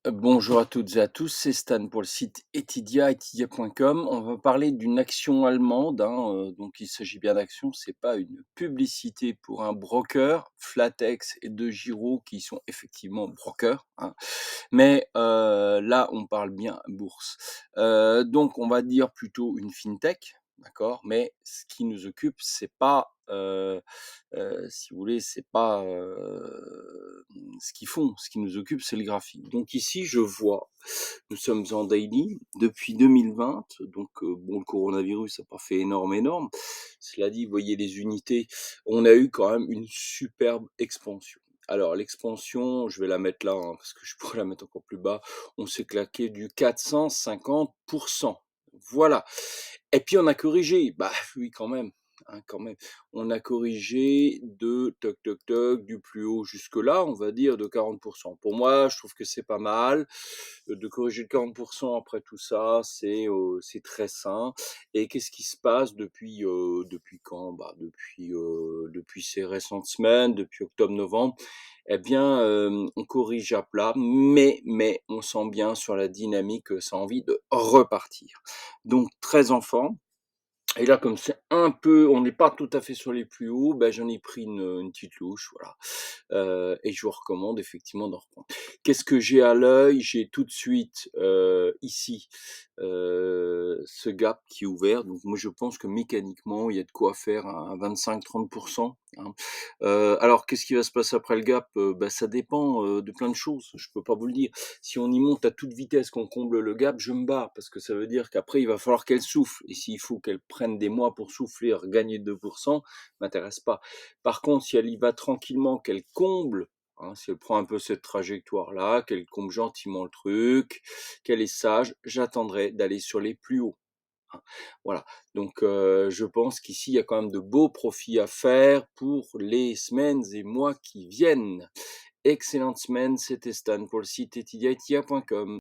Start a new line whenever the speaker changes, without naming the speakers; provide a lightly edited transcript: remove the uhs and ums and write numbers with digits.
Bonjour à toutes et à tous, c'est Stan pour le site Etydia, etydia.com. On va parler d'une action allemande, donc il s'agit bien d'action, c'est pas une publicité pour un broker, Flatex et DEGIRO qui sont effectivement brokers, mais là on parle bien bourse. Donc on va dire plutôt une fintech, d'accord? Mais ce qui nous occupe, c'est pas, si vous voulez, c'est pas, ce qu'ils font. Ce qui nous occupe, c'est le graphique. Donc ici, je vois, nous sommes en daily depuis 2020, donc bon, le coronavirus n'a pas fait énorme. Cela dit, vous voyez les unités, on a eu quand même une superbe expansion. Alors l'expansion, je vais la mettre là, parce que je pourrais la mettre encore plus bas. On s'est claqué du 450. Voilà. Et puis on a corrigé. Bah oui, quand même. On a corrigé de toc toc toc du plus haut jusque-là, on va dire de 40. Pour moi, je trouve que c'est pas mal. De corriger de 40 après tout ça, c'est très sain. Et qu'est-ce qui se passe depuis quand? Bah, depuis ces récentes semaines, depuis octobre-novembre. Eh bien, on corrige à plat, mais on sent bien sur la dynamique que ça a envie de repartir. Donc très en forme. Et là, comme c'est un peu on n'est pas tout à fait sur les plus hauts, ben j'en ai pris une petite louche, voilà. Et je vous recommande effectivement d'en reprendre. Qu'est-ce que j'ai à l'œil? J'ai tout de suite, ici, ce gap qui est ouvert. Donc moi, je pense que mécaniquement, il y a de quoi faire un 25-30, hein. Alors qu'est-ce qui va se passer après le gap? Bah, ça dépend, de plein de choses, je peux pas vous le dire. Si on y monte à toute vitesse, qu'on comble le gap, je me barre parce que ça veut dire qu'après il va falloir qu'elle souffle et s'il faut qu'elle prenne des mois pour souffler, regagner 2 m'intéresse pas. Par contre, si elle y va tranquillement, qu'elle comble, si elle prend un peu cette trajectoire-là, qu'elle comble gentiment le truc, qu'elle est sage, j'attendrai d'aller sur les plus hauts, hein. Voilà, donc je pense qu'ici, il y a quand même de beaux profits à faire pour les semaines et mois qui viennent. Excellente semaine, c'était Stan pour le site etydia.com.